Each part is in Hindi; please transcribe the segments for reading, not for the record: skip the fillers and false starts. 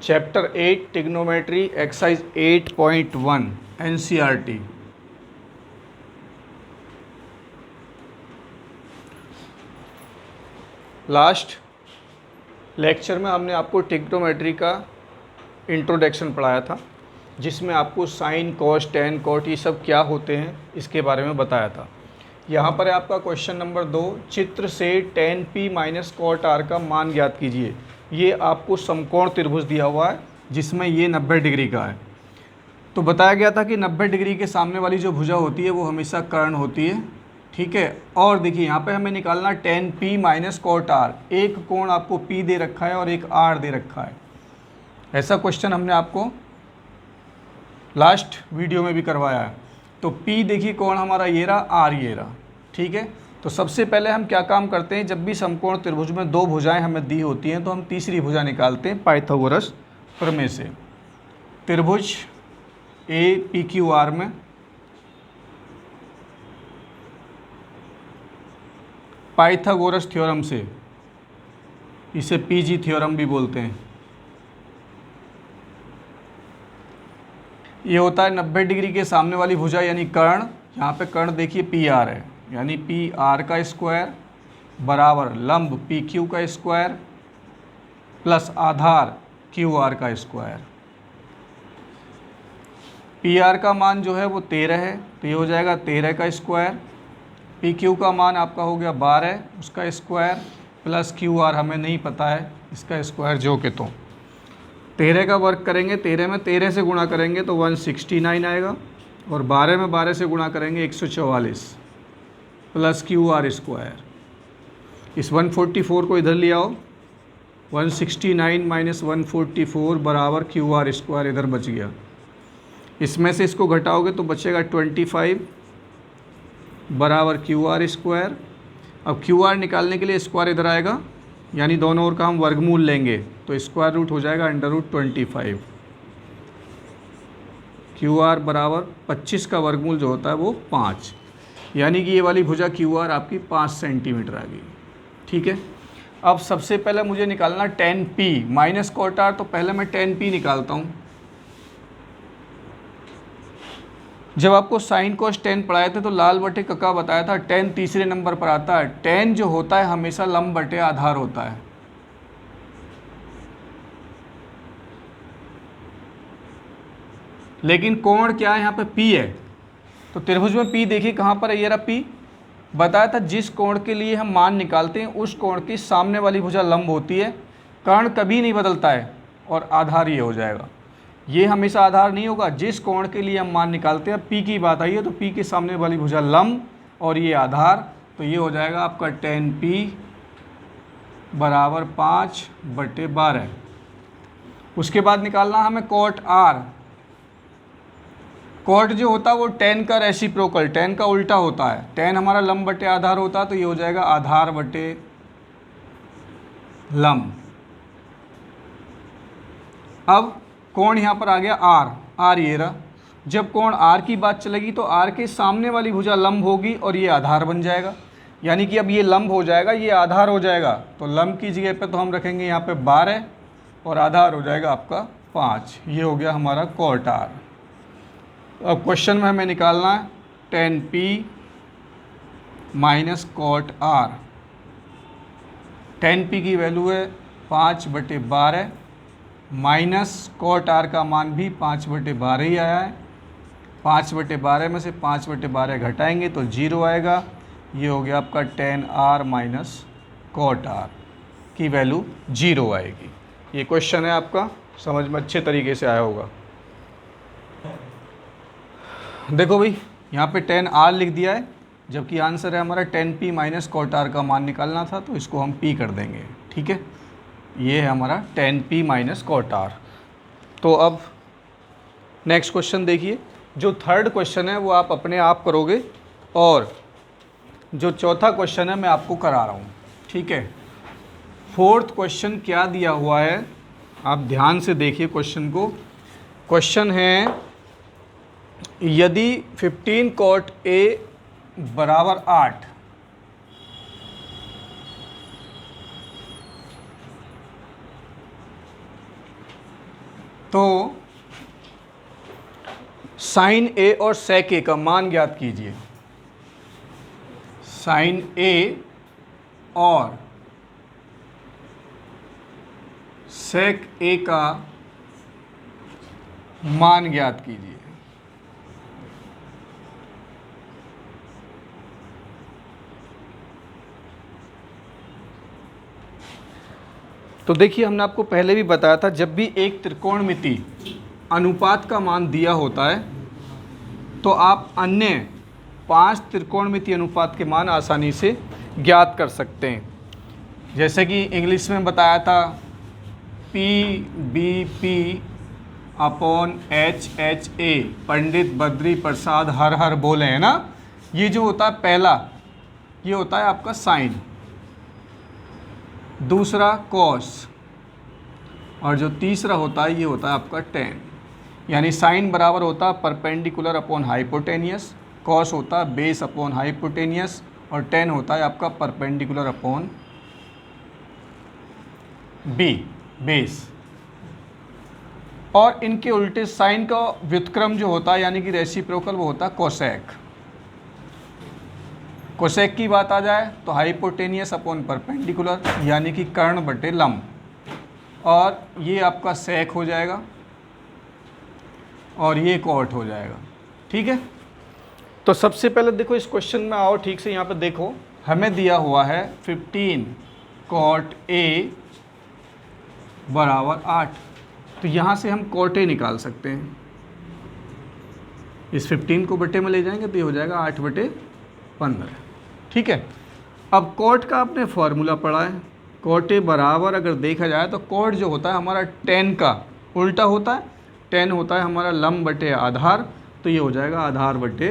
Chapter 8 trigonometry exercise 8.1 NCERT. Last lecture में हमने आपको ट्रिग्नोमेट्री का इंट्रोडक्शन पढ़ाया था, जिसमें आपको साइन, कॉस, टेन, कॉट ये सब क्या होते हैं इसके बारे में बताया था। यहाँ पर है आपका क्वेश्चन नंबर 2, चित्र से tan p minus cot r का मान ज्ञात कीजिए। ये आपको समकोण त्रिभुज दिया हुआ है जिसमें ये 90 डिग्री का है। तो बताया गया था कि 90 डिग्री के सामने वाली जो भुजा होती है वो हमेशा कर्ण होती है, ठीक है। और देखिए यहाँ पे हमें निकालना tan p minus cot r। एक कोण आपको p दे रखा है और एक r दे रखा है। ऐसा क्वेश्चन हमने आपको लास्ट वीडियो में भी करवाया है। तो P देखिए कौन हमारा ये रहा, R ये रहा, ठीक है। तो सबसे पहले हम क्या काम करते हैं, जब भी समकोण त्रिभुज में दो भुजाएं हमें दी होती हैं तो हम तीसरी भुजा निकालते हैं पाइथागोरस प्रमेय से। त्रिभुज APQR में पाइथागोरस थ्योरम से, इसे PG थ्योरम भी बोलते हैं। ये होता है 90 डिग्री के सामने वाली भुजा यानी कर्ण। यहाँ पे कर्ण देखिए PR है, यानी PR का स्क्वायर बराबर लंब PQ का स्क्वायर प्लस आधार QR का स्क्वायर। PR का मान जो है वो 13 है, तो ये हो जाएगा 13 का स्क्वायर। PQ का मान आपका हो गया 12, उसका स्क्वायर प्लस QR हमें नहीं पता है, इसका स्क्वायर जो के तो 13 का वर्क करेंगे, 13 में 13 से गुणा करेंगे तो 169 आएगा, और 12 में 12 से गुणा करेंगे 144 प्लस QR स्क्वायर। इस 144 को इधर ले आओ, 169 माइनस 144 बराबर QR स्क्वायर इधर बच गया। इसमें से इसको घटाओगे तो बचेगा 25 बराबर QR स्क्वायर। अब QR निकालने के लिए स्क्वायर इधर आएगा, यानी दोनों ओर का हम वर्गमूल लेंगे तो स्क्वायर रूट हो जाएगा √25। QR बराबर 25 का वर्गमूल जो होता है वो 5, यानी कि ये वाली भुजा QR आपकी 5 सेंटीमीटर आ गई, ठीक है। अब सबसे पहले मुझे निकालना tan p minus cot r। तो पहले मैं tan p निकालता हूँ। जब आपको साइन कोस tan पढ़ाए थे तो लाल बटे कक्का बताया था, tan तीसरे नंबर पर आता है। tan जो होता है हमेशा लंब बटे आधार होता है। लेकिन कोण क्या है, यहाँ पे P है। तो त्रिभुज में P देखिए कहाँ पर है, ये रहा P। बताया था जिस कोण के लिए हम मान निकालते हैं उस कोण की सामने वाली भुजा लंब होती है। कर्ण कभी नहीं बदलता है और आधार ये हो जाएगा। ये हमेशा आधार नहीं होगा। जिस कोण के लिए हम मान निकालते हैं, P की बात आई है तो P के सामने वाली भुजा लंब और ये आधार, तो ये हो जाएगा आपका tan P बराबर 5/12। उसके बाद निकालना हमें कॉट R। कॉट जो होता है वो tan का रेसिप्रोकल, tan का उल्टा होता है। tan हमारा लंब बटे आधार होता है, तो ये हो जाएगा आधार बटे लंब। अब कोण यहाँ पर आ गया R ये रहा। जब कोण R की बात चलेगी तो R के सामने वाली भुजा लंब होगी और ये आधार बन जाएगा, यानी कि अब ये लंब हो जाएगा, ये आधार हो जाएगा। तो लंब की जगह पे तो हम रखेंगे यहाँ पे 12 और आधार हो जाएगा आपका 5। ये हो गया हमारा कॉट R। अब क्वेश्चन में हमें निकालना है tan p minus cot R। tan p की वैल्यू है 5/12 माइनस कॉट R का मान भी 5/12 ही आया है। 5/12 में से 5/12 घटाएंगे तो 0 आएगा। ये हो गया आपका tan R minus cot R की वैल्यू 0 आएगी। ये क्वेश्चन है आपका, समझ में अच्छे तरीके से आया होगा। देखो भाई यहाँ पे tan R लिख दिया है, जबकि आंसर है हमारा tan p minus cot R का मान निकालना था, तो इसको हम p कर देंगे, ठीक है। ये है हमारा tan p minus cot R। तो अब नेक्स्ट क्वेश्चन देखिए। जो थर्ड क्वेश्चन है वो आप अपने आप करोगे, और जो चौथा क्वेश्चन है मैं आपको करा रहा हूँ, ठीक है। फोर्थ क्वेश्चन क्या दिया हुआ है, आप ध्यान से देखिए क्वेश्चन को। क्वेश्चन है यदि 15 कॉट A बराबर 8, तो साइन ए और सेक ए का मान ज्ञात कीजिए। साइन ए और सेक ए का मान ज्ञात कीजिए। तो देखिए, हमने आपको पहले भी बताया था, जब भी एक त्रिकोणमिति अनुपात का मान दिया होता है तो आप अन्य 5 त्रिकोणमिति अनुपात के मान आसानी से ज्ञात कर सकते हैं। जैसे कि इंग्लिश में बताया था PBP upon HHA, Pandit Badri Prasad हर हर बोले, है ना। ये जो होता है पहला, ये होता है आपका साइन, दूसरा कॉस, और जो तीसरा होता है ये होता है आपका टेन। यानी साइन बराबर होता है परपेंडिकुलर अपॉन हाइपोटेनियस, कॉस होता है बेस अपॉन हाइपोटेनियस, और टेन होता है आपका परपेंडिकुलर अपॉन बी, बेस। और इनके उल्टे साइन का व्युत्क्रम जो होता है यानी कि रेसिप्रोकल, वो होता है कोसेक। कोसेक की बात आ जाए तो हाइपोटेनियस अपॉन परपेंडिकुलर, यानी कि कर्ण बटे लंब, और ये आपका सेक हो जाएगा और ये कॉट हो जाएगा। ठीक है, तो सबसे पहले देखो इस क्वेश्चन में आओ, ठीक से यहाँ पे देखो, हमें दिया हुआ है 15 कॉट ए बराबर 8। तो यहाँ से हम कॉट ए निकाल सकते हैं। इस 15 को बटे में ले जाएंगे तो ये हो जाएगा 8 बटे 15। ठीक है, अब कॉट का आपने फॉर्मूला पढ़ा है। कॉट ए बराबर अगर देखा जाए तो कॉट जो होता है हमारा टेन का उल्टा होता है। टेन होता है हमारा लंब बटे आधार, तो ये हो जाएगा आधार बटे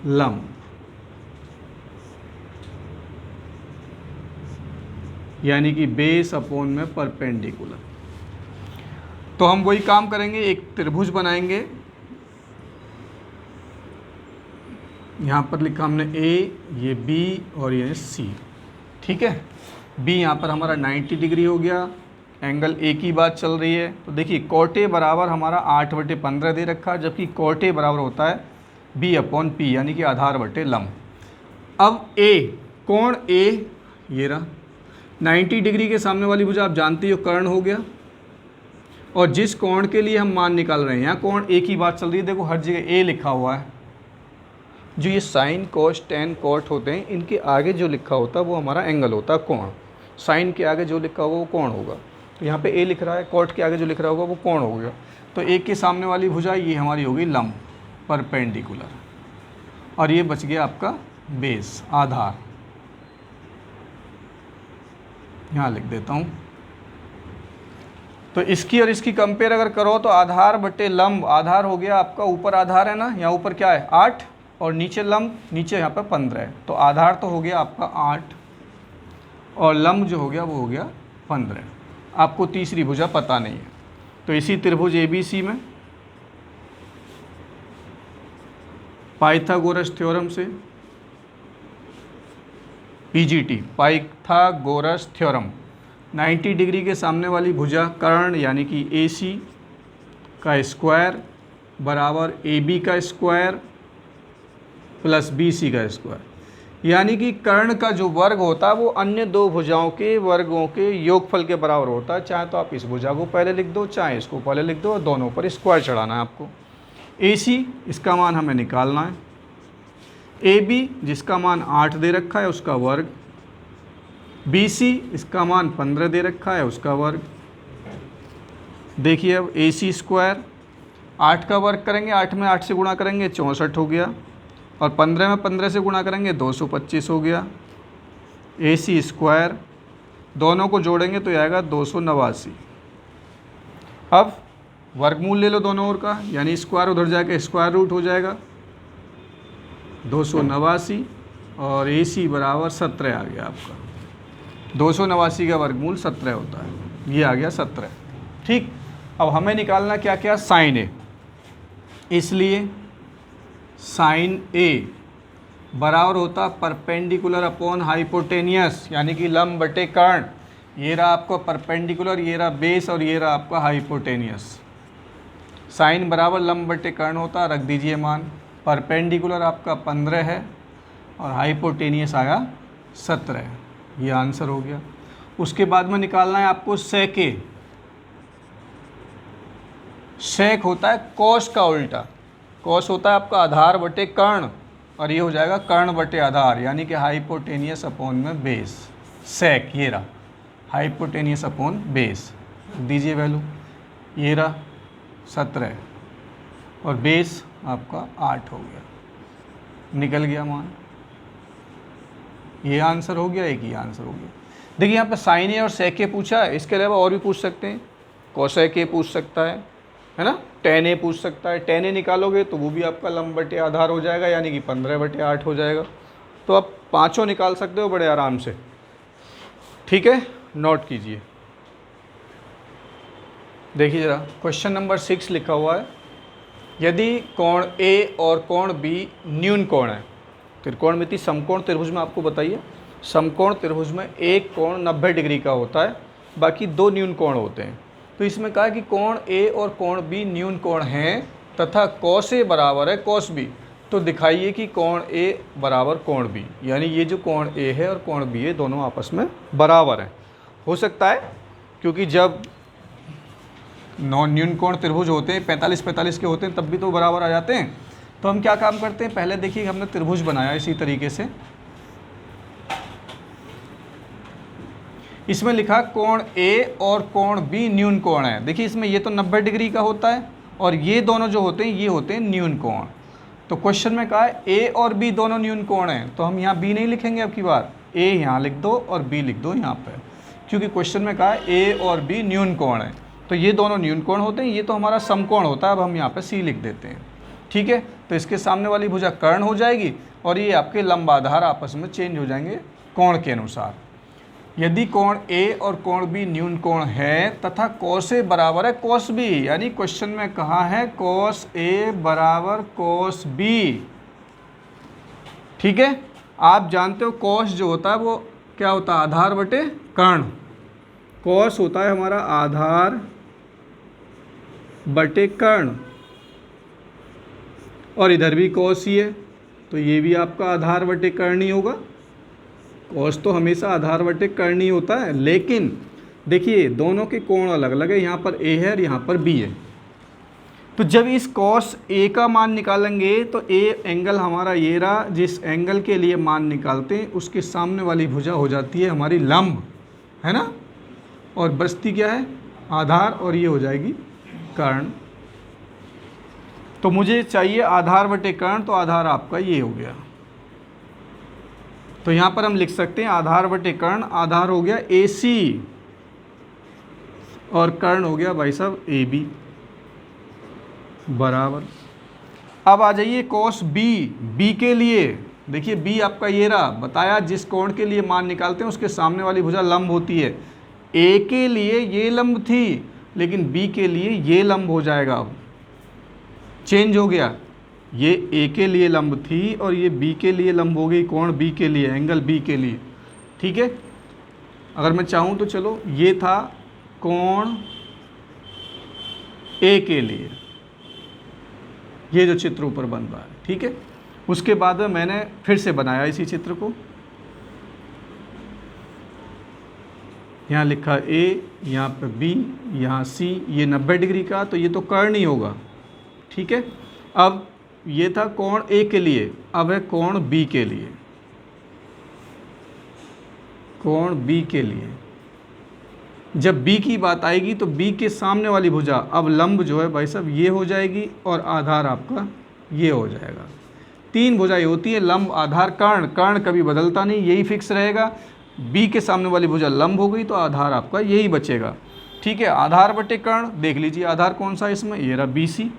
लंब, यानी कि बेस अपॉन में परपेंडिकुलर। तो हम वही काम करेंगे, एक त्रिभुज बनाएंगे। यहाँ पर लिखा हमने ए, ये बी और ये सी। ठीक है, बी यहाँ पर हमारा 90 डिग्री हो गया, एंगल ए की बात चल रही है। तो देखिए कॉट ए बराबर हमारा 8 बटे 15 दे रखा, जबकि कॉट ए बराबर होता है बी अपॉन पी, यानी कि आधार बटे लंब। अब ए, कोण ए ये रहा, 90 डिग्री के सामने वाली भुजा आप जानते हो कर्ण हो गया, और जिस कोण के लिए हम मान निकाल रहे हैं, यहाँ कोण ए की बात चल रही है, देखो हर जगह ए लिखा हुआ है। जो ये साइन कोस टेन कॉट होते हैं, इनके आगे जो लिखा होता है वो हमारा एंगल होता है कोण। साइन के आगे जो लिखा होगा वो कोण होगा। तो यहाँ पे ए लिख रहा है, कॉट के आगे जो लिख रहा होगा वो कोण हो गया। तो ए के सामने वाली भुजा ये हमारी होगी लंब, परपेंडिकुलर, और ये बच गया आपका बेस, आधार। यहाँ लिख देता हूँ। तो इसकी और इसकी कंपेयर अगर करो तो आधार बटे लंब, आधार हो गया आपका, ऊपर आधार है ना, यहाँ ऊपर क्या है 8, और नीचे लंब, नीचे यहाँ पर 15 है। तो आधार तो हो गया आपका 8 और लंब जो हो गया वो हो गया 15। आपको तीसरी भुजा पता नहीं है, तो इसी त्रिभुज ABC में पाइथागोरस थ्योरम से, PGT पाइथागोरस थ्योरम, 90 डिग्री के सामने वाली भुजा कर्ण यानी कि AC का स्क्वायर बराबर AB का स्क्वायर प्लस BC का स्क्वायर, यानी कि कर्ण का जो वर्ग होता है वो अन्य दो भुजाओं के वर्गों के योगफल के बराबर होता है। चाहे तो आप इस भुजा को पहले लिख दो, चाहे इसको पहले लिख दो, और दोनों पर स्क्वायर चढ़ाना है आपको। AC इसका मान हमें निकालना है, AB जिसका मान 8 दे रखा है उसका वर्ग, BC इसका मान 15 दे रखा है उसका वर्ग। देखिए अब AC स्क्वायर 8 का वर्ग करेंगे, 8 में 8 से गुणा करेंगे 64 हो गया, और 15 में 15 से गुणा करेंगे 225 हो गया। AC स्क्वायर दोनों को जोड़ेंगे तो आएगा 289। अब वर्गमूल ले लो दोनों ओर का, यानी स्क्वायर उधर जाके स्क्वायर रूट हो जाएगा 289, और AC बराबर 17 आ गया आपका। 289 का वर्गमूल 17 होता है, ये आ गया 17। ठीक, अब हमें निकालना क्या क्या, साइन ए। इसलिए साइन ए बराबर होता परपेंडिकुलर अपॉन हाइपोटेनियस, यानी कि लंब बटे कर्ण। ये रहा आपका परपेंडिकुलर, ये रहा बेस, और ये रहा आपका हाइपोटेनियस। साइन बराबर लंब बटे कर्ण होता है, रख दीजिए मान। परपेंडिकुलर आपका 15 है और हाइपोटेनियस आया 17, ये आंसर हो गया। उसके बाद में निकालना है आपको सेके। सेक होता है कोस का उल्टा, कोस होता है आपका आधार बटे कर्ण, और ये हो जाएगा कर्ण बटे आधार, यानी कि हाइपोटेनियस अपॉन में बेस। सेक ये रहा, हाइपोटेनियस अपॉन बेस, दीजिए वैल्यू, ये रहा 17 और बेस आपका 8 हो गया, निकल गया मान। ये आंसर हो गया, एक ही आंसर हो गया। देखिए यहाँ पे साइन ए और सेक ए पूछा है, इसके अलावा और भी पूछ सकते हैं, कोसेक ए पूछ सकता है ना, टेन ए पूछ सकता है। टेन ए निकालोगे तो वो भी आपका लंब बटे आधार हो जाएगा, यानी कि 15 बटे 8 हो जाएगा। तो आप पाँचों निकाल सकते हो बड़े आराम से, ठीक है, नोट कीजिए। देखिए ज़रा क्वेश्चन नंबर 6 लिखा हुआ है, यदि कोण ए और कोण बी न्यून कोण है, त्रिकोणमिति समकोण त्रिभुज में आपको बताइए, समकोण त्रिभुज में एक कोण 90 डिग्री का होता है, बाकी 2 न्यून कोण होते हैं। तो इसमें कहा कि कोण ए और कोण बी न्यून कोण हैं तथा कॉस ए बराबर है कॉस बी। तो दिखाइए कि कोण ए बराबर कोण बी, यानी ये जो कोण ए है और कोण बी है दोनों आपस में बराबर हैं। हो सकता है क्योंकि जब नॉन न्यून कोण त्रिभुज होते हैं 45-45 के होते हैं तब भी तो बराबर आ जाते हैं। तो हम क्या काम करते हैं, पहले देखिए हमने त्रिभुज बनाया इसी तरीके से, इसमें लिखा कोण ए और कोण बी न्यून कोण है। देखिए इसमें ये तो 90 डिग्री का होता है और ये दोनों जो होते हैं ये होते हैं न्यून कोण। तो क्वेश्चन में कहा है ए और बी दोनों न्यून कोण हैं, तो हम यहाँ बी नहीं लिखेंगे, अब की बार ए यहाँ लिख दो और बी लिख दो यहाँ पर, क्योंकि क्वेश्चन में कहा है ए और बी न्यून कोण है, तो ये दोनों न्यून कोण होते हैं, ये तो हमारा समकोण होता है। अब हम यहाँ पर सी लिख देते हैं, ठीक है। तो इसके सामने वाली भुजा कर्ण हो जाएगी और ये आपके लंब आधार आपस में चेंज हो जाएंगे कोण के अनुसार। यदि कोण ए और कोण बी न्यून कोण है तथा कॉस ए बराबर है कॉस बी, यानी क्वेश्चन में कहा है कॉस ए बराबर कॉस बी, ठीक है। आप जानते हो कॉस जो होता है वो क्या होता है, आधार बटे कर्ण। कॉस होता है हमारा आधार बटे कर्ण, और इधर भी कॉस ही है, तो ये भी आपका आधार बटे कर्ण ही होगा। कॉस तो हमेशा आधार बटे कर्ण ही होता है, लेकिन देखिए दोनों के कोण अलग अलग है, यहाँ पर ए है और यहाँ पर बी है। तो जब इस कॉस ए का मान निकालेंगे तो ए एंगल हमारा ये रहा, जिस एंगल के लिए मान निकालते हैं उसके सामने वाली भुजा हो जाती है हमारी लंब, है ना, और बचती क्या है, आधार, और ये हो जाएगी कर्ण। तो मुझे चाहिए आधार बटे कर्ण, तो आधार आपका ये हो गया। तो यहाँ पर हम लिख सकते हैं आधार बटे कर्ण, आधार हो गया ए सी और कर्ण हो गया भाई साहब ए बी बराबर। अब आ जाइए कॉस बी, बी के लिए देखिए बी आपका ये रहा, बताया जिस कोण के लिए मान निकालते हैं उसके सामने वाली भुजा लंब होती है। ए के लिए ये लंब थी, लेकिन बी के लिए ये लंब हो जाएगा, अब चेंज हो गया, ये ए के लिए लंब थी और ये बी के लिए लंब हो गई, कोण बी के लिए, एंगल बी के लिए, ठीक है। अगर मैं चाहूँ तो चलो ये था कोण ए के लिए, ये जो चित्र ऊपर बन रहा है, ठीक है। उसके बाद में मैंने फिर से बनाया इसी चित्र को, यहाँ लिखा ए, यहाँ पे बी, यहाँ सी, ये 90 डिग्री का, तो ये तो कर्ण ही होगा, ठीक है। अब ये था कोण ए के लिए, अब है कोण बी के लिए, कोण बी के लिए जब बी की बात आएगी तो बी के सामने वाली भुजा अब लंब जो है भाई साहब ये हो जाएगी और आधार आपका ये हो जाएगा। 3 भुजाएं होती है, लंब, आधार, कर्ण। कर्ण कभी बदलता नहीं, यही फिक्स रहेगा। बी के सामने वाली भुजा लंब हो गई तो आधार आपका यही बचेगा, ठीक है। आधार बटे कर्ण, देख लीजिए आधार कौन सा है इसमें, ये रहा बी सी,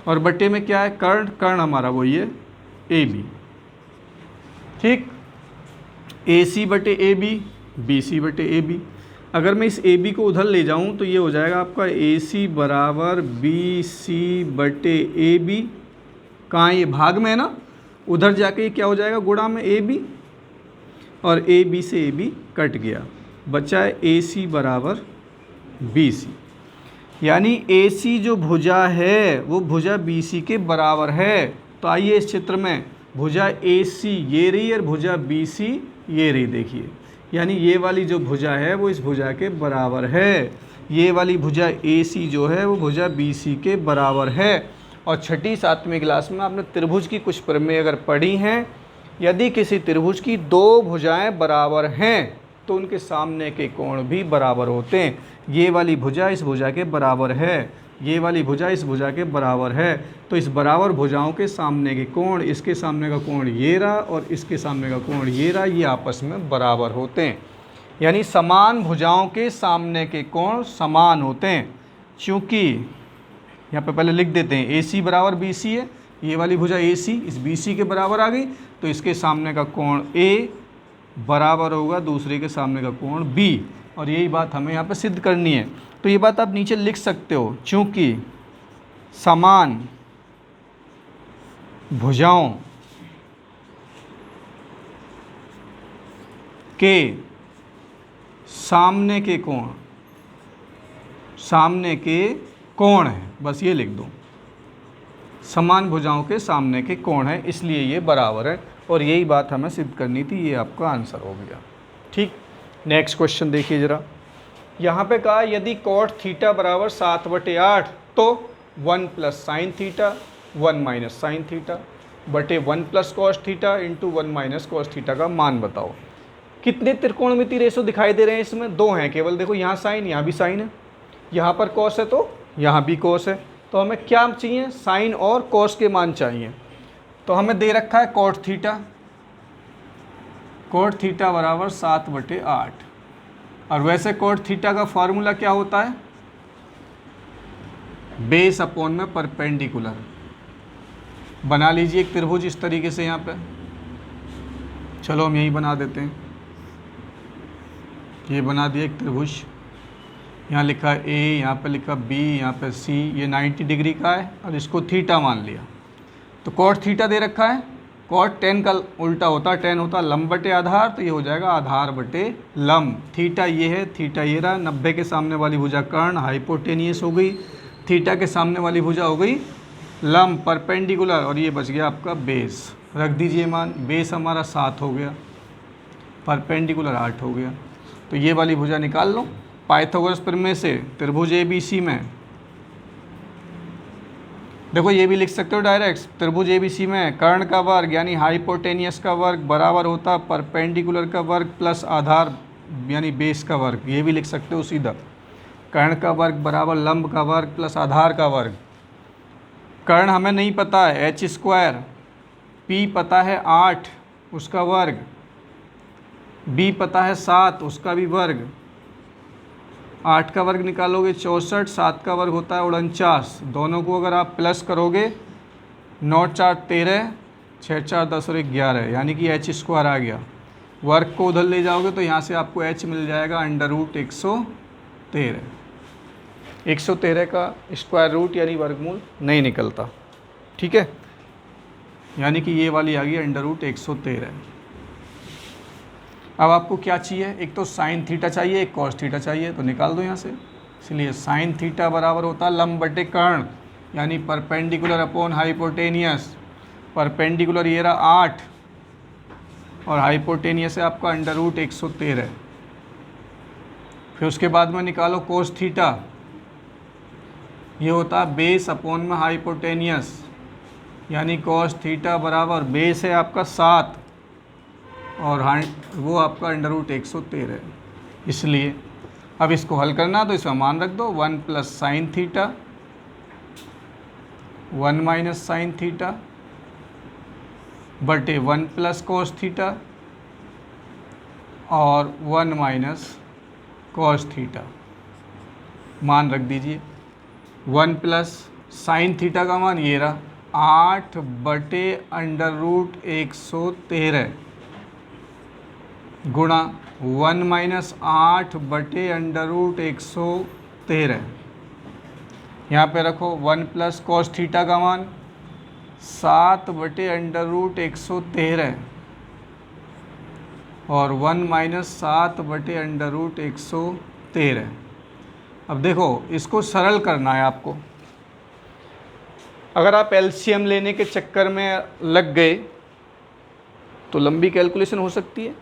और बटे में क्या है कर्ण, कर्ण हमारा वही है ए बी, ठीक। ए सी बटे ए बी, बी सी बटे ए बी। अगर मैं इस ए बी को उधर ले जाऊं तो ये हो जाएगा आपका ए सी बराबर बी सी बटे ए बी। कहाँ ये भाग में है ना, उधर जाके ये क्या हो जाएगा गुणा में ए बी, और ए बी से ए बी कट गया, बचा है ए सी बराबर बी सी। यानी AC जो भुजा है वो भुजा BC के बराबर है। तो आइए इस चित्र में भुजा AC ये रही और भुजा BC ये रही, देखिए यानी ये वाली जो भुजा है वो इस भुजा के बराबर है। ये वाली भुजा AC जो है वो भुजा BC के बराबर है। और छठी सातवीं क्लास में आपने त्रिभुज की कुछ प्रमेय अगर पढ़ी हैं, यदि किसी त्रिभुज की दो भुजाएं बराबर हैं तो उनके सामने के कोण भी बराबर होते हैं। ये वाली भुजा इस भुजा के बराबर है, ये वाली भुजा इस भुजा के बराबर है, तो इस बराबर भुजाओं के सामने के कोण, इसके सामने का कोण ये रहा और इसके सामने का कोण ये रहा, ये आपस में बराबर होते हैं। यानी समान भुजाओं के सामने के कोण समान होते हैं। चूँकि यहाँ पे पहले लिख देते हैं AC बराबर BC है, ये वाली भुजा AC इस BC के बराबर आ गई, तो इसके सामने का कोण A बराबर होगा दूसरे के सामने का कोण B, और यही बात हमें यहाँ पे सिद्ध करनी है। तो ये बात आप नीचे लिख सकते हो, चूँकि समान भुजाओं के सामने के कोण है, बस ये लिख दो, समान भुजाओं के सामने के कोण है इसलिए ये बराबर है, और यही बात हमें सिद्ध करनी थी। ये आपका आंसर हो गया। ठीक, नेक्स्ट क्वेश्चन देखिए ज़रा। यहाँ पे कहा यदि कॉट थीटा बराबर 7/8 तो 1 plus sine theta 1 minus sine theta बटे 1 plus cos theta into 1 minus cos theta का मान बताओ। कितने त्रिकोणमितीय रेशो दिखाई दे रहे हैं इसमें? दो हैं केवल। देखो यहाँ साइन, यहाँ भी साइन है, यहाँ पर कॉस है तो यहाँ भी कॉस है। तो हमें क्या चाहिए? साइन और कॉस के मान चाहिए। तो हमें दे रखा है कॉट थीटा बराबर 7/8, और वैसे कॉट थीटा का फॉर्मूला क्या होता है? बेस अपॉन में परपेंडिकुलर। बना लीजिए एक त्रिभुज इस तरीके से यहाँ पे। चलो हम यही बना देते हैं। ये बना दिया एक त्रिभुज, यहाँ लिखा A, यहाँ पे लिखा B, यहाँ पे C, ये 90 डिग्री का है और इसको थीटा मान लिया। तो कॉट थीटा दे रखा है, कॉट tan का उल्टा होता है, tan होता है लंब बटे आधार, तो ये हो जाएगा आधार बटे लंब। थीटा ये है, थीटा ये रहा, 90 के सामने वाली भुजा कर्ण हाइपोटेनियस हो गई, थीटा के सामने वाली भुजा हो गई लंब परपेंडिकुलर, और ये बच गया आपका बेस। रख दीजिए मान, बेस हमारा 7 हो गया, परपेंडिकुलर 8 हो गया। तो ये वाली भुजा निकाल लो पाइथागोरस प्रमेय से त्रिभुज ABC में। देखो ये भी लिख सकते हो डायरेक्ट, त्रिभुज ABC में कर्ण का वर्ग यानी हाइपोटेनियस का वर्ग बराबर होता परपेंडिकुलर का वर्ग प्लस आधार यानी बेस का वर्ग। ये भी लिख सकते हो सीधा, कर्ण का वर्ग बराबर लंब का वर्ग प्लस आधार का वर्ग। कर्ण हमें नहीं पता है h², P पता है 8 उसका वर्ग, B पता है 7 उसका भी वर्ग। 8 का वर्ग निकालोगे 64, 7 का वर्ग होता है 49। दोनों को अगर आप प्लस करोगे 9 4 13, 6 4 10 और 1 11, यानी कि h² आ गया। वर्ग को उधर ले जाओगे तो यहाँ से आपको h मिल जाएगा √113। 113 का स्क्वायर रूट यानी वर्गमूल नहीं निकलता, ठीक है, यानी कि ये वाली आ गई √113। अब आपको क्या चाहिए? एक तो साइन थीटा चाहिए, एक कॉस थीटा चाहिए, तो निकाल दो यहाँ से। इसलिए साइन थीटा बराबर होता है लंब बटे कर्ण यानी परपेंडिकुलर अपॉन हाइपोटेनियस। परपेंडिकुलर ये रहा 8 और हाइपोटेनियस है आपका √113। फिर उसके बाद में निकालो कोस थीटा, ये होता है बेस अपॉन में हाइपोटेनियस यानी कॉस थीटा बराबर बेस है आपका 7 और वो आपका √113। इसलिए अब इसको हल करना तो इसमें मान रख दो 1 plus sine theta 1 minus sine theta बटे 1 प्लस कॉस थीटा और 1 माइनस कॉस थीटा। मान रख दीजिए 1 प्लस साइन थीटा का मान ये रहा 8 बटे √113 गुणा 1 माइनस 8 बटे √113। यहाँ पे रखो 1 प्लस कॉस थीटा का मान 7 बटे √113 और 1 माइनस 7 बटे √113। अब देखो इसको सरल करना है आपको। अगर आप एलसीएम लेने के चक्कर में लग गए तो लंबी कैलकुलेशन हो सकती है।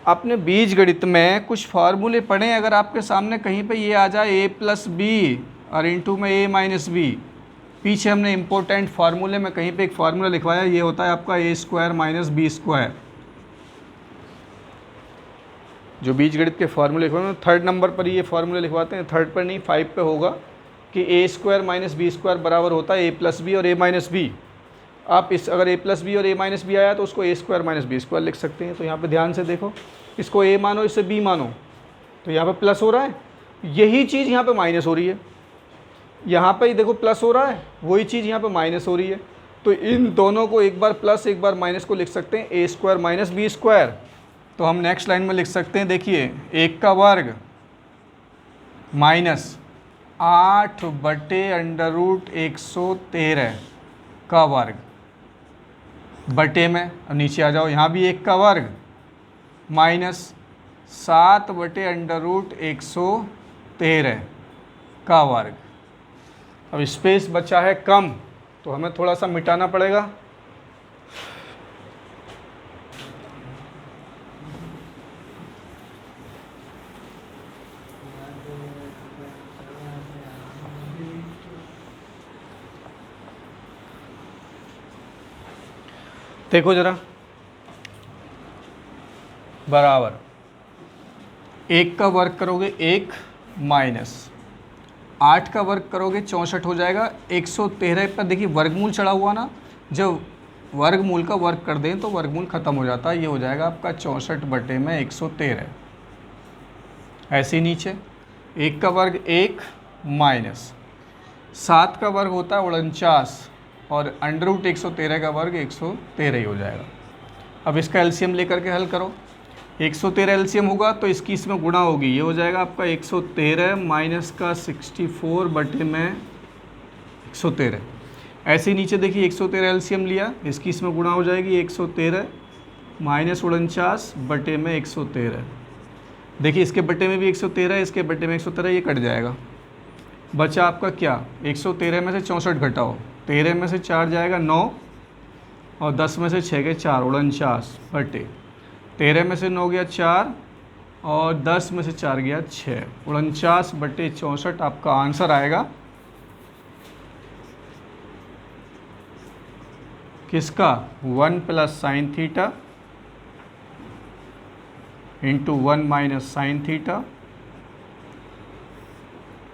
आपने बीजगणित में कुछ फार्मूले पढ़े, अगर आपके सामने कहीं पे ये आ जाए a+b और इंटू में a-b, पीछे हमने इम्पोर्टेंट फार्मूले में कहीं पे एक फार्मूला लिखवाया, ये होता है आपका a² - b²। जो बीजगणित के फार्मूले लिखवाए थर्ड नंबर पर ये फार्मूले लिखवाते हैं, थर्ड पर नहीं 5 पे होगा कि a² - b² बराबर होता है a+b और a-b। आप इस अगर a+b और a-b आया तो उसको a² - b² लिख सकते हैं। तो यहाँ पे ध्यान से देखो, इसको a मानो, इसे b मानो, तो यहाँ पे प्लस हो रहा है, यही चीज़ यहाँ पे माइनस हो रही है। यहाँ पे ही देखो प्लस हो रहा है, वही चीज़ यहाँ पे माइनस हो रही है। तो इन दोनों को एक बार प्लस एक बार माइनस को लिख सकते हैं a² - b²। तो हम नेक्स्ट लाइन में लिख सकते हैं, देखिए 1 का वर्ग माइनस 8/√113 का वर्ग बटे में, अब नीचे आ जाओ, यहाँ भी 1 का वर्ग माइनस 7/√113 का वर्ग। अब स्पेस बचा है कम, तो हमें थोड़ा सा मिटाना पड़ेगा। देखो जरा, बराबर 1 का वर्ग करोगे 1 माइनस 8 का वर्ग करोगे 64 हो जाएगा। 113 पर देखिए वर्गमूल चढ़ा हुआ ना, जब वर्गमूल का वर्ग कर दें तो वर्गमूल खत्म हो जाता है, ये हो जाएगा आपका 64/113। ऐसे ही नीचे 1 का वर्ग 1 माइनस 7 का वर्ग होता है 49 और √113 का वर्ग 113 ही हो जाएगा। अब इसका एलसीएम लेकर के हल करो, 113 एलसीएम होगा तो इसकी इसमें गुणा होगी, ये हो जाएगा आपका 113 माइनस का 64 बटे में 113। ऐसे ही नीचे देखिए 113 एलसीएम लिया, इसकी इसमें गुणा हो जाएगी 113 माइनस 49 बटे में 113। देखिए इसके बटे में भी 113, इसके बटे में 113, ये कट जाएगा। बचा आपका क्या, 113 में से 64 घटाओ, 13 में से 4 जाएगा 9 और 10 में से 6 गए 4, 49 बटे 13 में से 9 गया 4 और 10 में से 4 गया 6, 49/64 आपका आंसर आएगा किसका, 1 + sin theta into 1 - sin theta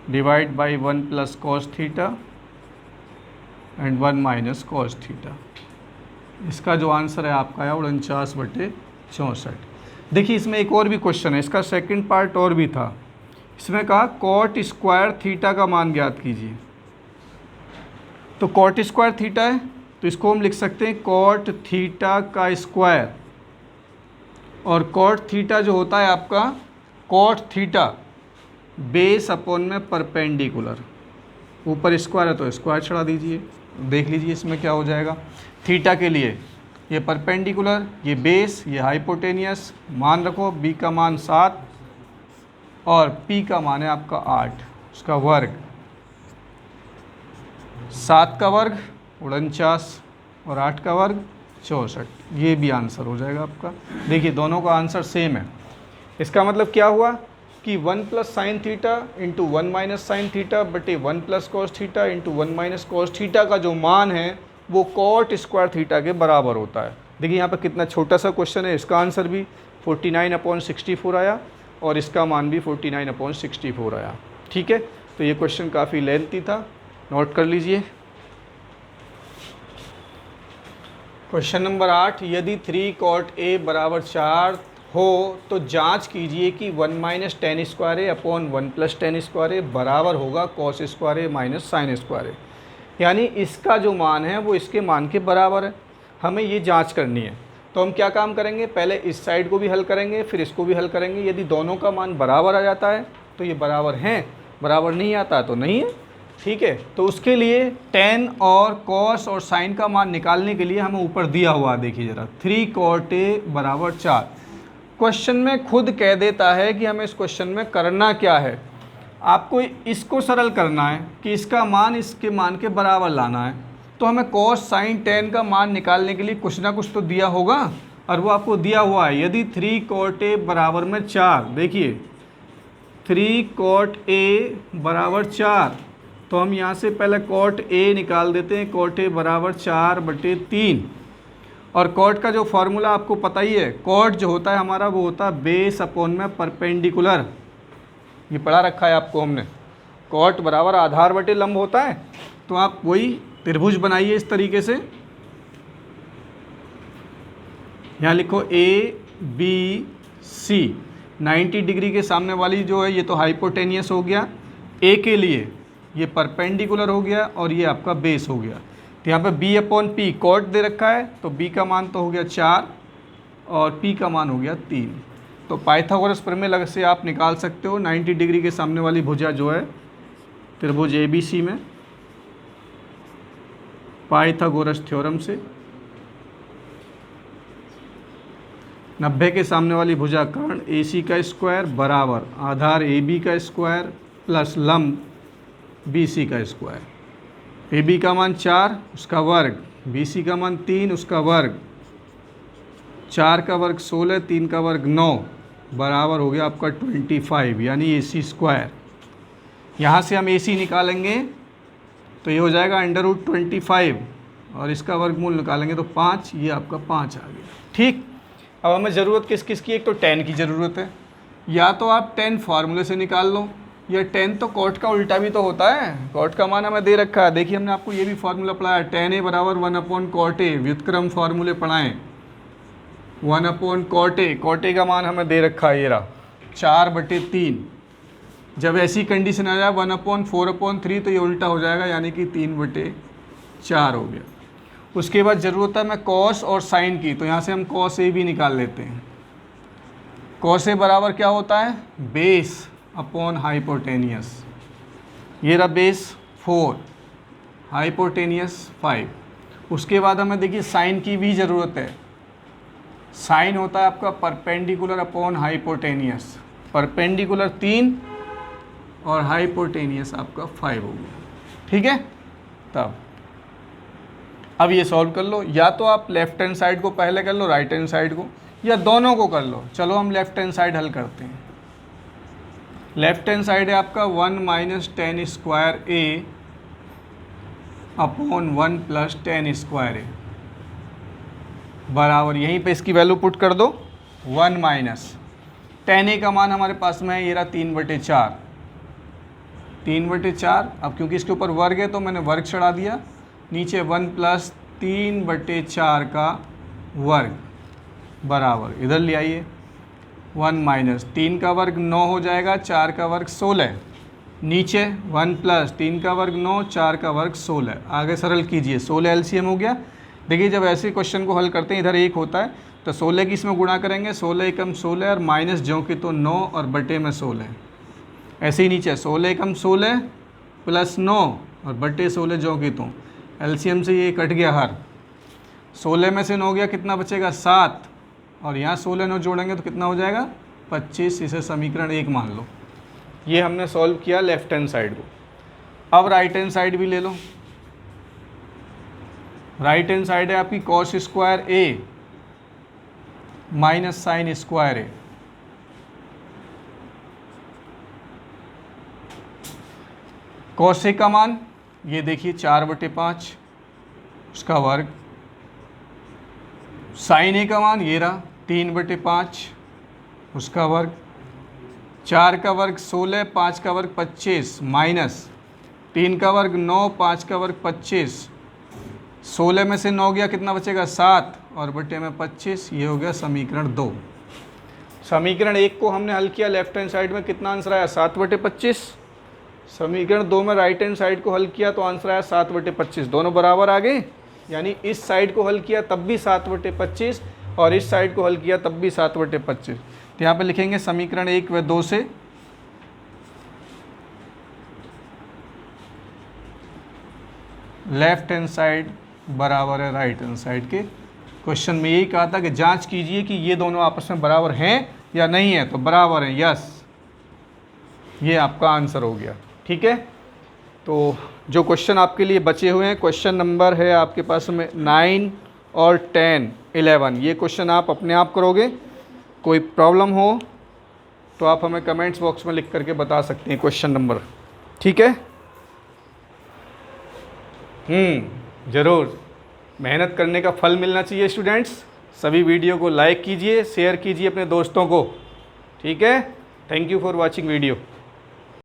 divide by 1 + cos theta and 1 - cos theta. इसका जो आंसर है आपका है 49/64। देखिए इसमें एक और भी क्वेश्चन है, इसका सेकंड पार्ट और भी था। इसमें कहा cot² थीटा का मान ज्ञात कीजिए। तो cot² थीटा है तो इसको हम लिख सकते हैं cot थीटा का स्क्वायर, और cot थीटा जो होता है आपका cot थीटा बेस अपॉन में परपेंडिकुलर, ऊपर स्क्वायर है तो स्क्वायर चढ़ा दीजिए। देख लीजिए इसमें क्या हो जाएगा। थीटा के लिए ये परपेंडिकुलर, ये बेस, ये हाइपोटेनियस, मान रखो b का मान 7 और p का मान है आपका 8, उसका वर्ग 7 का वर्ग 49 और 8 का वर्ग 64, ये भी आंसर हो जाएगा आपका। देखिए दोनों का आंसर सेम है। इसका मतलब क्या हुआ कि 1 + sin theta into 1 - sin theta बटे 1 + cos theta into 1 - cos theta का जो मान है वो cot² थीटा के बराबर होता है। देखिए यहाँ पर कितना छोटा सा क्वेश्चन है, इसका आंसर भी 49/64 आया और इसका मान भी 49/64 आया। ठीक है, तो ये क्वेश्चन काफ़ी लेंथी था, नोट कर लीजिए। क्वेश्चन नंबर 8, यदि 3 cot A = 4 हो तो जांच कीजिए कि 1 - tan² अपॉन 1 + tan² बराबर होगा cos² sin²। यानी इसका जो मान है वो इसके मान के बराबर है, हमें ये जांच करनी है। तो हम क्या काम करेंगे, पहले इस साइड को भी हल करेंगे फिर इसको भी हल करेंगे। यदि दोनों का मान बराबर आ जाता है तो ये बराबर हैं, बराबर नहीं आता तो नहीं है। ठीक है, तो उसके लिए tan और cos और sin का मान निकालने के लिए हमें ऊपर दिया हुआ, देखिए ज़रा 3 cot A = 4। क्वेश्चन में खुद कह देता है कि हमें इस क्वेश्चन में करना क्या है। आपको इसको सरल करना है कि इसका मान इसके मान के बराबर लाना है, तो हमें cos sin tan का मान निकालने के लिए कुछ ना कुछ तो दिया होगा, और वो आपको दिया हुआ है। यदि 3 cot a बराबर में 4, देखिए 3 cot a बराबर 4, तो हम यहाँ से पहले cot a निकाल देते हैं। cot a बराबर 4/3, और cot का जो फॉर्मूला आपको पता ही है, cot जो होता है हमारा वो होता है बेस अपॉन में परपेंडिकुलर, ये पढ़ा रखा है आपको हमने। cot बराबर आधार बटे लंब होता है, तो आप वही त्रिभुज बनाइए इस तरीके से। यहाँ लिखो ए बी सी, 90 डिग्री के सामने वाली जो है ये तो हाइपोटेनियस हो गया, ए के लिए ये परपेंडिकुलर हो गया, और ये आपका बेस हो गया। तो यहाँ पे b अपॉन पी कॉट दे रखा है, तो b का मान तो हो गया 4 और p का मान हो गया 3। तो पाइथागोरस प्रमेय से आप निकाल सकते हो 90 डिग्री के सामने वाली भुजा जो है त्रिभुज ABC में पाइथागोरस थ्योरम से। 90 के सामने वाली भुजा कर्ण AC का स्क्वायर बराबर आधार AB का स्क्वायर प्लस लंब BC का स्क्वायर। AB का मान 4 उसका वर्ग, BC का मान 3 उसका वर्ग, 4 का वर्ग 16, 3 का वर्ग 9 बराबर हो गया आपका 25, यानी AC स्क्वायर। यहाँ से हम AC निकालेंगे तो ये हो जाएगा √25, और इसका वर्गमूल निकालेंगे तो 5, ये आपका 5 आ गया। ठीक, अब हमें ज़रूरत किस किस की, एक तो tan की ज़रूरत है, या तो आप tan फार्मूले से निकाल लो, या tan तो cot का उल्टा भी तो होता है। cot का मान हमें दे रखा है, देखिए हमने आपको ये भी फार्मूला पढ़ाया, tan a बराबर 1/cot a, व्युत्क्रम फार्मूले पढ़ाएँ। 1/cot a, cot a का मान हमें दे रखा है ये रहा 4/3। जब ऐसी कंडीशन आ जाए 1/4/3 तो ये उल्टा हो जाएगा, यानी कि 3/4 हो गया। उसके बाद ज़रूरत है हमें cos और sin की, तो यहाँ से हम cos a भी निकाल लेते हैं। cos a बराबर क्या होता है, बेस अपॉन हाइपोटेनियस। ये रहा बेस 4, हाइपोटेनियस 5। उसके बाद हमें देखिए साइन की भी ज़रूरत है। साइन होता है आपका परपेंडिकुलर अपॉन हाइपोटेनियस, परपेंडिकुलर 3 और हाइपोटेनियस आपका 5 हो गया। ठीक है, तब अब ये सॉल्व कर लो, या तो आप लेफ्ट हैंड साइड को पहले कर लो, राइट हैंड साइड को, या दोनों को कर लो। चलो हम लेफ्ट हैंड साइड हल करते हैं। लेफ्ट हैंड साइड है आपका 1 - tan square a upon 1 + tan square a बराबर, यहीं पे इसकी वैल्यू पुट कर दो। 1 - tan a का मान हमारे पास में है, ये रहा 3/4, 3/4। अब क्योंकि इसके ऊपर वर्ग है तो मैंने वर्ग चढ़ा दिया, नीचे 1 + 3/4 का वर्ग बराबर, इधर ले आइए 1 - 3 का वर्ग 9 हो जाएगा, 4 का वर्ग 16, नीचे 1 + 3 का वर्ग 9, 4 का वर्ग 16। आगे सरल कीजिए, 16 LCM हो गया। देखिए जब ऐसे क्वेश्चन को हल करते हैं, इधर 1 होता है तो 16 की इसमें गुणा करेंगे, 16 एकम 16 और माइनस ज्यों की तो 9 और बटे में 16। ऐसे ही नीचे 16 एकम 16 प्लस 9 और बटे 16 ज्यों की तो, LCM से ये कट गया हर। 16 में से 9 गया, कितना बचेगा 7, और यहाँ 16 9 जोड़ेंगे तो कितना हो जाएगा 25। इसे समीकरण 1 मान लो। ये हमने सॉल्व किया लेफ्ट हैंड साइड को। अब राइट हैंड साइड भी ले लो। राइट हैंड साइड है आपकी cos square a minus sine square a। cos a का मान ये देखिए 4/5 उसका वर्ग, साइन a का मान ये रहा 3/5 उसका वर्ग, 4 का वर्ग 16, 5 का वर्ग 25 माइनस 3 का वर्ग 9, 5 का वर्ग 25। 16 में से 9 गया, कितना बचेगा 7 और बटे में 25। ये हो गया समीकरण 2। समीकरण 1 को हमने हल किया लेफ्ट हैंड साइड में, कितना आंसर आया 7/25। समीकरण 2 में राइट हैंड साइड को हल किया तो आंसर आया 7/25। दोनों बराबर आ गए, यानी इस साइड को हल किया तब भी 7/25 और इस साइड को हल किया तब भी 7/25। तो यहाँ पे लिखेंगे समीकरण 1 व 2 से लेफ्ट हैंड साइड बराबर है राइट हैंड साइड के। क्वेश्चन में यही कहा था कि जांच कीजिए कि ये दोनों आपस में बराबर हैं या नहीं है, तो बराबर हैं, यस। ये आपका आंसर हो गया। ठीक है, तो जो क्वेश्चन आपके लिए बचे हुए हैं, क्वेश्चन नंबर है आपके पास में 9 और 10, 11, ये क्वेश्चन आप अपने आप करोगे। कोई प्रॉब्लम हो तो आप हमें कमेंट्स बॉक्स में लिख करके बता सकते हैं क्वेश्चन नंबर। ठीक है, ज़रूर, मेहनत करने का फल मिलना चाहिए स्टूडेंट्स। सभी वीडियो को लाइक कीजिए, शेयर कीजिए अपने दोस्तों को। ठीक है, thank you for watching video.